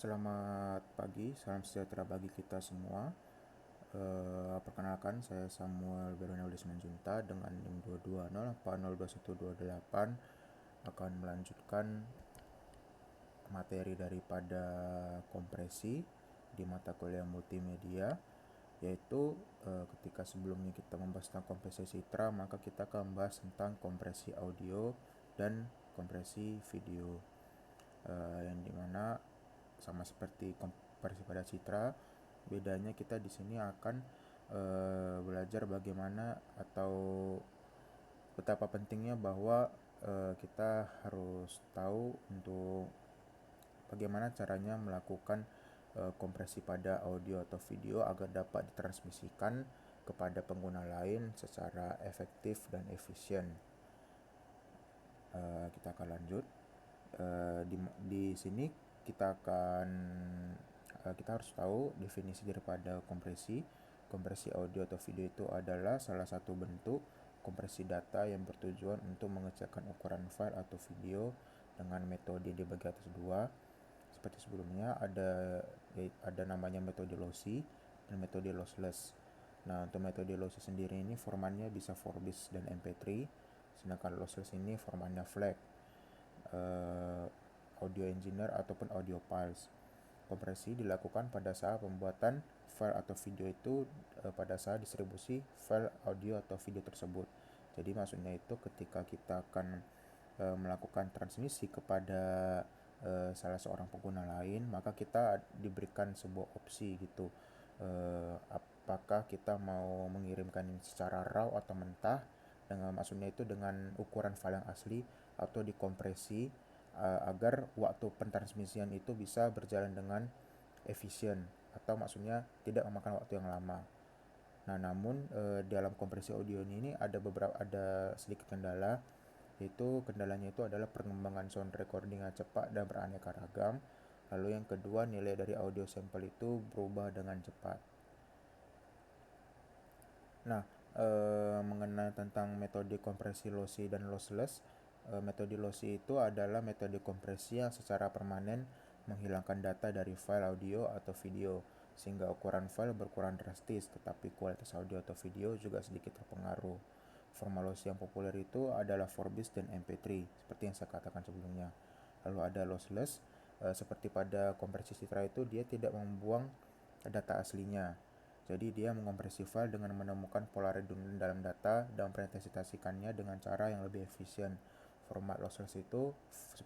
Selamat pagi, salam sejahtera bagi kita semua. Perkenalkan, saya Samuel Berunel Simanjunta dengan NIM 220802128 akan melanjutkan materi daripada kompresi di mata kuliah multimedia, yaitu ketika sebelumnya kita membahas tentang kompresi citra, maka kita akan membahas tentang kompresi audio dan kompresi video, yang dimana sama seperti kompresi pada citra, bedanya kita di sini akan belajar bagaimana atau betapa pentingnya bahwa kita harus tahu untuk bagaimana caranya melakukan kompresi pada audio atau video agar dapat ditransmisikan kepada pengguna lain secara efektif dan efisien. Kita akan lanjut. Di sini kita harus tahu definisi daripada kompresi. Kompresi audio atau video itu adalah salah satu bentuk kompresi data yang bertujuan untuk mengecekkan ukuran file atau video dengan metode dibagi atas dua. Seperti sebelumnya ada namanya metode lossy dan metode lossless. Nah, untuk metode lossy sendiri ini formatnya bisa Vorbis dan MP3, sedangkan lossless ini formatnya FLAC, audio engineer ataupun audio files. Kompresi dilakukan pada saat pembuatan file atau video itu pada saat distribusi file audio atau video tersebut. Jadi maksudnya itu ketika kita akan melakukan transmisi kepada salah seorang pengguna lain, maka kita diberikan sebuah opsi gitu. Apakah kita mau mengirimkan secara raw atau mentah, dengan maksudnya itu dengan ukuran file yang asli, atau dikompresi agar waktu pentransmisian itu bisa berjalan dengan efisien, atau maksudnya tidak memakan waktu yang lama. Nah, namun dalam kompresi audio ini ada sedikit kendala, yaitu kendalanya itu adalah pengembangan sound recording yang cepat dan beraneka ragam. Lalu yang kedua, nilai dari audio sampel itu berubah dengan cepat. Nah, mengenai tentang metode kompresi lossy dan lossless, metode lossy itu adalah metode kompresi yang secara permanen menghilangkan data dari file audio atau video, sehingga ukuran file berkurang drastis, tetapi kualitas audio atau video juga sedikit terpengaruh. Format lossy yang populer itu adalah Vorbis dan MP3, seperti yang saya katakan sebelumnya. Lalu ada lossless, seperti pada kompresi citra itu dia tidak membuang data aslinya. Jadi dia menkompresi file dengan menemukan pola redundan dalam data dan presentasikannya dengan cara yang lebih efisien. Format lossless itu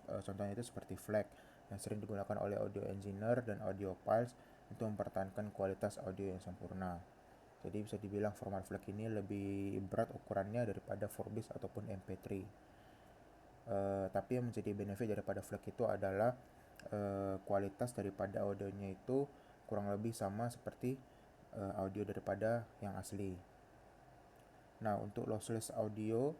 contohnya itu seperti FLAC yang sering digunakan oleh audio engineer dan audio files untuk mempertahankan kualitas audio yang sempurna. Jadi bisa dibilang format FLAC ini lebih berat ukurannya daripada Vorbis ataupun MP3. Tapi yang menjadi benefit daripada FLAC itu adalah kualitas daripada audionya itu kurang lebih sama seperti audio daripada yang asli. Nah, untuk lossless audio,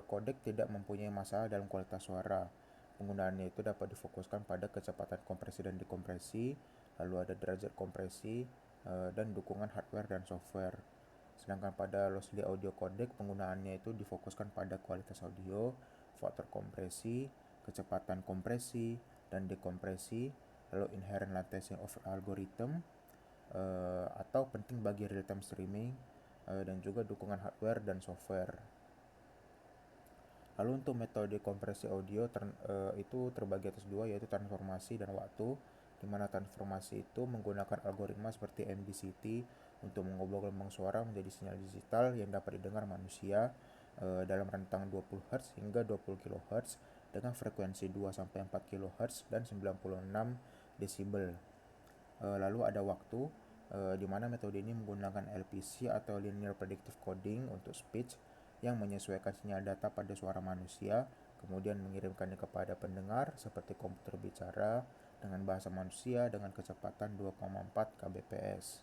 codec tidak mempunyai masalah dalam kualitas suara. Penggunaannya itu dapat difokuskan pada kecepatan kompresi dan dekompresi, lalu ada derajat kompresi, dan dukungan hardware dan software. Sedangkan pada lossy audio codec, penggunaannya itu difokuskan pada kualitas audio, faktor kompresi, kecepatan kompresi dan dekompresi, lalu inherent latency of algorithm, atau penting bagi real-time streaming, dan juga dukungan hardware dan software. Lalu untuk metode kompresi audio itu terbagi atas dua, yaitu transformasi dan waktu, di mana transformasi itu menggunakan algoritma seperti MDCT untuk mengubah gelombang suara menjadi sinyal digital yang dapat didengar manusia dalam rentang 20 Hz hingga 20 kHz dengan frekuensi 2-4 kHz dan 96 desibel. Lalu ada waktu, di mana metode ini menggunakan LPC atau Linear Predictive Coding untuk speech yang menyesuaikan sinyal data pada suara manusia, kemudian mengirimkannya kepada pendengar seperti komputer bicara dengan bahasa manusia dengan kecepatan 2,4 kbps,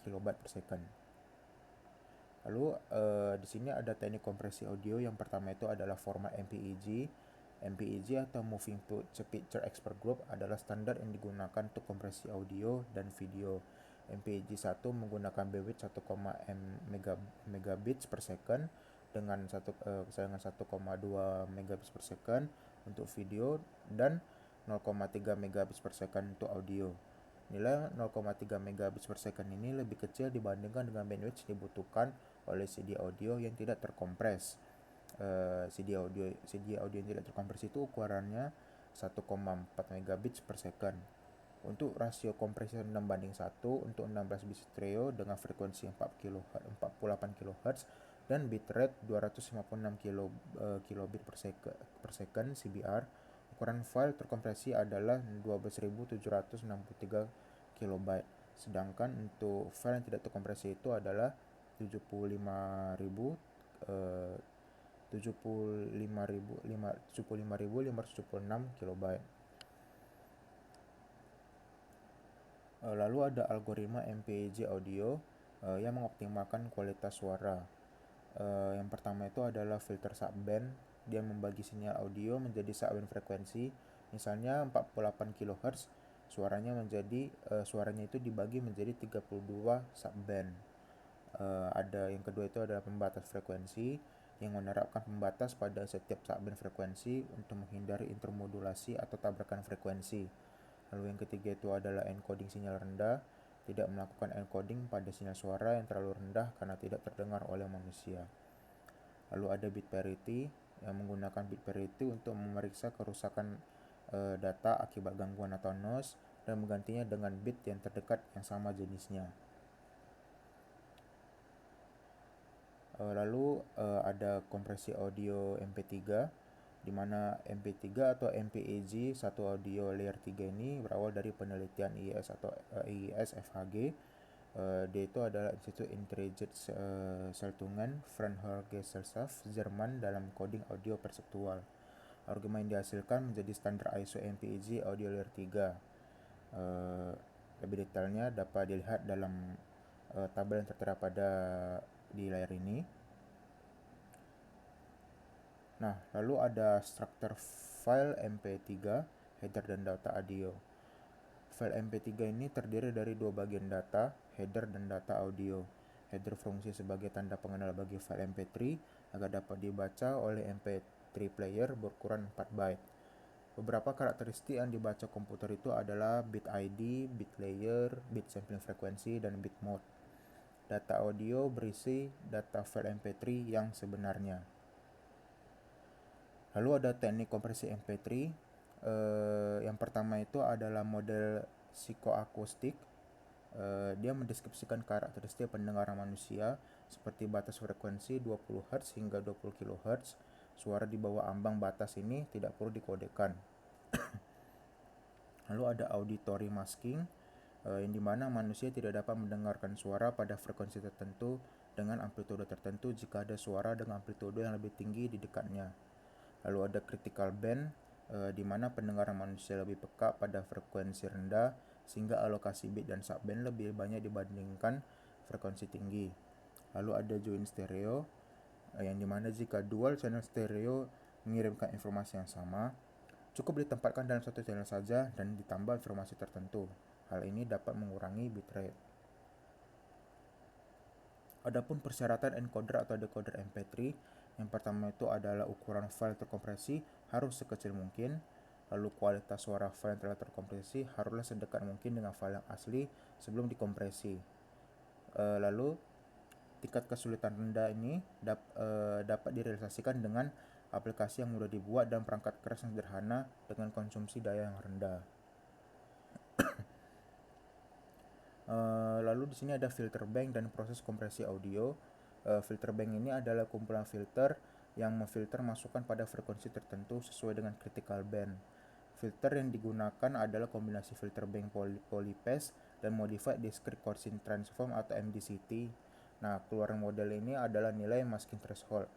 kilobyte per second. Lalu di sini ada teknik kompresi audio. Yang pertama itu adalah format MPEG. MPEG atau Moving Picture Expert Group adalah standar yang digunakan untuk kompresi audio dan video. MPEG 1 menggunakan bandwidth 1,m megabits per second dengan 1,2 megabits per second untuk video, dan 0,3 megabits per second untuk audio. Nilai 0,3 megabits per second ini lebih kecil dibandingkan dengan bandwidth dibutuhkan oleh CD audio yang tidak terkompres. CD audio yang tidak terkompres itu ukurannya 1,4 megabits per second. Untuk rasio kompresi 6 banding 1 untuk 16 bit stereo dengan frekuensi 48 kHz dan bitrate 256 kilobit per second CBR. Ukuran file terkompresi adalah 12.763 kilobyte. Sedangkan untuk file yang tidak terkompresi itu adalah 75.576 kilobyte. Lalu ada algoritma MPEG audio yang mengoptimalkan kualitas suara. Yang pertama itu adalah filter subband. Dia membagi sinyal audio menjadi subband frekuensi. Misalnya 48 kHz, suaranya itu dibagi menjadi 32 subband. Ada yang kedua itu adalah pembatas frekuensi yang menerapkan pembatas pada setiap subband frekuensi untuk menghindari intermodulasi atau tabrakan frekuensi. Lalu yang ketiga itu adalah encoding sinyal rendah, tidak melakukan encoding pada sinyal suara yang terlalu rendah karena tidak terdengar oleh manusia. Lalu ada bit parity, yang menggunakan bit parity untuk memeriksa kerusakan data akibat gangguan atau noise dan menggantinya dengan bit yang terdekat yang sama jenisnya. Lalu ada kompresi audio MP3, di mana MP3 atau MPEG satu audio layer 3 ini berawal dari penelitian IIS atau IIS FHG. Dia itu adalah Institut Intelligent Seltungen Fraunhofer Gesellschaft Jerman dalam coding audio perseptual. Argumen yang dihasilkan menjadi standar ISO MPEG audio layer 3. Lebih detailnya dapat dilihat dalam tabel yang tertera di layar ini. Nah, lalu ada struktur file MP3, header dan data audio. File MP3 ini terdiri dari dua bagian data, header dan data audio. Header fungsi sebagai tanda pengenal bagi file MP3 agar dapat dibaca oleh MP3 player berukuran 4 byte. Beberapa karakteristik yang dibaca komputer itu adalah bit ID, bit layer, bit sampling frekuensi, dan bit mode. Data audio berisi data file MP3 yang sebenarnya. Lalu ada teknik kompresi MP3. Yang pertama itu adalah model psikoakustik. Dia mendeskripsikan karakteristik pendengaran manusia seperti batas frekuensi 20 Hz hingga 20 kHz. Suara di bawah ambang batas ini tidak perlu dikodekan. Lalu ada auditory masking, yang dimana manusia tidak dapat mendengarkan suara pada frekuensi tertentu dengan amplitude tertentu jika ada suara dengan amplitude yang lebih tinggi di dekatnya. Lalu ada critical band, di mana pendengaran manusia lebih peka pada frekuensi rendah sehingga alokasi bit dan subband lebih banyak dibandingkan frekuensi tinggi. Lalu ada joint stereo, yang dimana jika dual channel stereo mengirimkan informasi yang sama, cukup ditempatkan dalam satu channel saja dan ditambah informasi tertentu. Hal ini dapat mengurangi bitrate. Adapun persyaratan encoder atau decoder MP3, yang pertama itu adalah ukuran file terkompresi harus sekecil mungkin. Lalu kualitas suara file yang telah terkompresi haruslah sedekat mungkin dengan file yang asli sebelum dikompresi. Lalu tingkat kesulitan rendah ini dapat direalisasikan dengan aplikasi yang mudah dibuat dan perangkat keras yang sederhana dengan konsumsi daya yang rendah. Lalu di sini ada filter bank dan proses kompresi audio. Filter bank ini adalah kumpulan filter yang memfilter masukan pada frekuensi tertentu sesuai dengan critical band. Filter yang digunakan adalah kombinasi filter bank polypass dan modified discrete Gaussian transform atau MDCT. Nah, keluaran model ini adalah nilai masking threshold.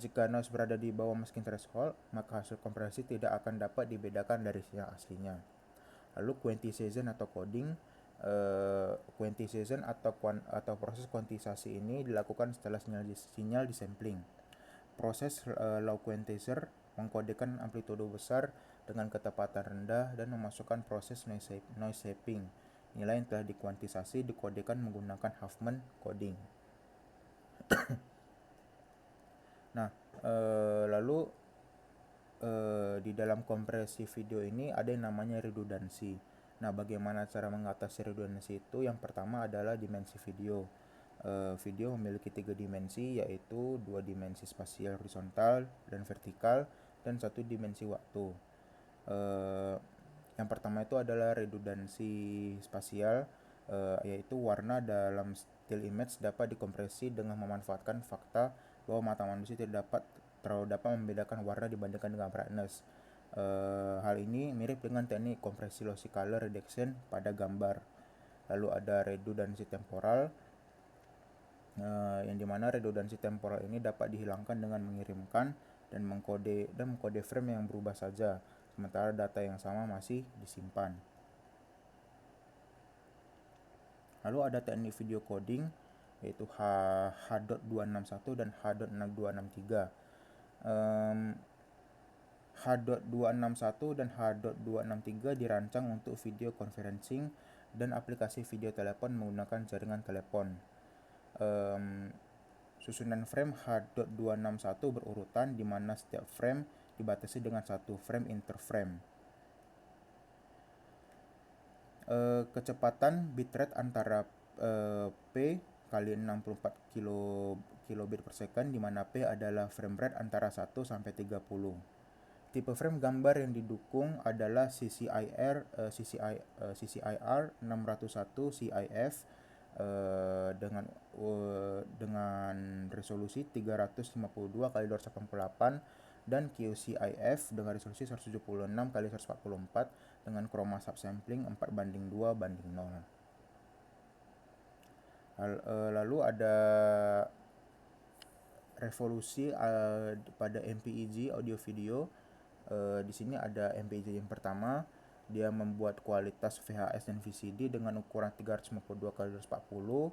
Jika noise berada di bawah masking threshold, maka hasil kompresi tidak akan dapat dibedakan dari yang aslinya. Lalu quantization atau coding. Quantization atau proses kuantisasi ini dilakukan setelah sinyal disampling. Proses low quantizer mengkodekan amplitude besar dengan ketepatan rendah dan memasukkan proses noise shaping. Nilai yang telah dikuantisasi dikodekan menggunakan Huffman coding. Nah, lalu di dalam kompresi video ini ada yang namanya redundansi. Nah, bagaimana cara mengatasi redundansi itu? Yang pertama adalah dimensi video. Video memiliki 3 dimensi, yaitu 2 dimensi spasial horizontal dan vertikal, dan 1 dimensi waktu. Yang pertama itu adalah redundansi spasial, yaitu warna dalam still image dapat dikompresi dengan memanfaatkan fakta bahwa mata manusia tidak terlalu dapat membedakan warna dibandingkan dengan brightness. Hal ini mirip dengan teknik kompresi lossy color reduction pada gambar. Lalu ada redundansi temporal, yang dimana redundansi temporal ini dapat dihilangkan dengan mengirimkan dan mengkode frame yang berubah saja, sementara data yang sama masih disimpan. Lalu ada teknik video coding, yaitu H.261 dan H.263. H.261 dan H.263 dirancang untuk video conferencing dan aplikasi video telepon menggunakan jaringan telepon. Susunan frame H.261 berurutan, di mana setiap frame dibatasi dengan 1 frame interframe. Kecepatan bitrate antara P kali 64 kilobit per second, di mana P adalah frame rate antara 1 sampai 30. Tipe frame gambar yang didukung adalah CCIR 601 CIF dengan resolusi 352 kali 288 dan QCIF dengan resolusi 176 kali 144 dengan chroma subsampling 4:2:0. Lalu ada revolusi pada MPEG audio video. Di sini ada MPEG yang pertama, dia membuat kualitas VHS dan VCD dengan ukuran 352 kali 240,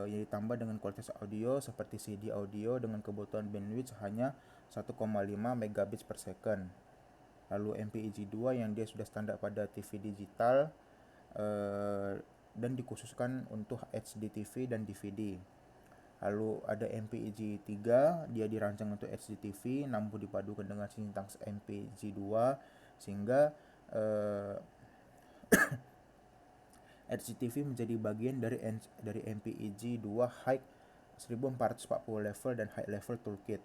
yang ditambah dengan kualitas audio seperti CD audio dengan kebutuhan bandwidth hanya 1,5 megabits per second. Lalu MPEG 2 yang dia sudah standar pada TV digital dan dikhususkan untuk HD TV dan DVD. Lalu ada MPEG 3, dia dirancang untuk HD TV namun dipadukan dengan sintaks MPEG 2 sehingga HDTV menjadi bagian dari MPEG 2 High 1440 level dan High level toolkit.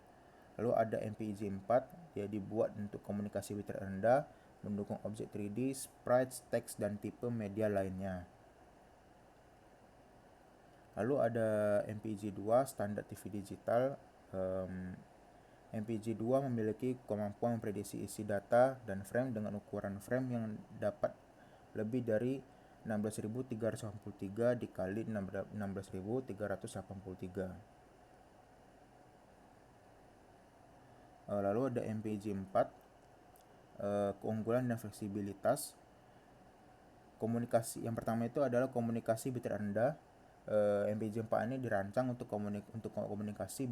Lalu ada MPEG 4, dia dibuat untuk komunikasi bitrate rendah, mendukung objek 3D, sprites, teks, dan tipe media lainnya. Lalu ada MPEG 2 standar TV digital. MPEG 2 memiliki kemampuan memprediksi isi data dan frame dengan ukuran frame yang dapat lebih dari 16.383 dikali 16.383. Lalu ada MPEG 4, keunggulan dan fleksibilitas. Komunikasi yang pertama itu adalah komunikasi bitrate rendah. MPEG 4 ini dirancang untuk komunikasi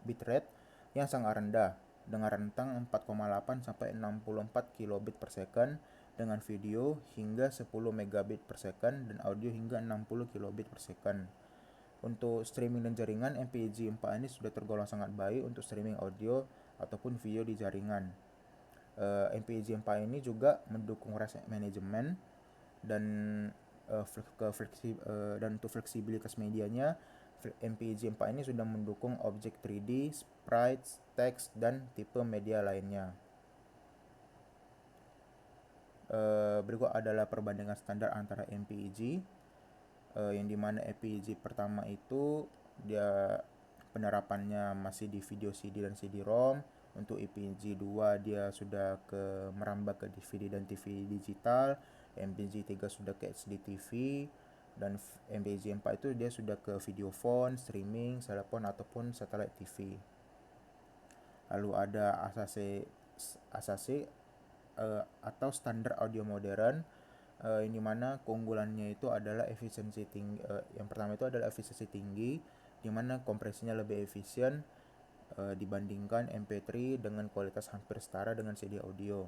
bitrate yang sangat rendah dengan rentang 4,8 sampai 64 kilobit per second dengan video hingga 10 megabit per second dan audio hingga 60 kilobit per second. Untuk streaming dan jaringan, MPEG 4 ini sudah tergolong sangat baik untuk streaming audio ataupun video di jaringan. MPEG 4 ini juga mendukung rate management dan untuk fleksibilitas medianya, MPEG 4 ini sudah mendukung objek 3D, sprites, teks, dan tipe media lainnya. Berikut adalah perbandingan standar antara MPEG, yang dimana MPEG pertama itu dia penerapannya masih di video CD dan CD-ROM. Untuk MPEG 2 dia sudah merambah ke DVD dan TV digital. MPEG 3 sudah ke HD TV, dan MPEG 4 itu dia sudah ke video phone, streaming, telepon ataupun satellite TV. Lalu ada ASAC atau standar audio modern, yang dimana keunggulannya itu adalah efisiensi tinggi. Yang pertama itu adalah efisiensi tinggi, dimana kompresinya lebih efisien dibandingkan MP3 dengan kualitas hampir setara dengan CD audio.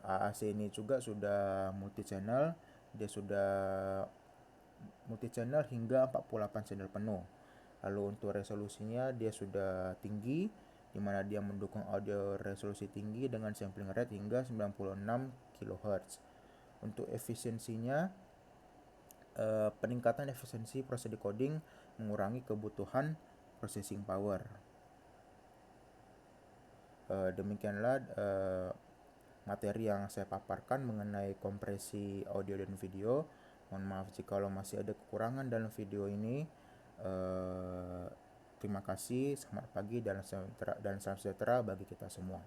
AAC ini juga sudah multi channel, dia sudah multi channel hingga 48 channel penuh. Lalu untuk resolusinya dia sudah tinggi, di mana dia mendukung audio resolusi tinggi dengan sampling rate hingga 96 kHz. Untuk efisiensinya, peningkatan efisiensi proses decoding mengurangi kebutuhan processing power. Demikianlah materi yang saya paparkan mengenai kompresi audio dan video. Mohon maaf jika masih ada kekurangan dalam video ini. Terima kasih, selamat pagi dan salam sejahtera bagi kita semua.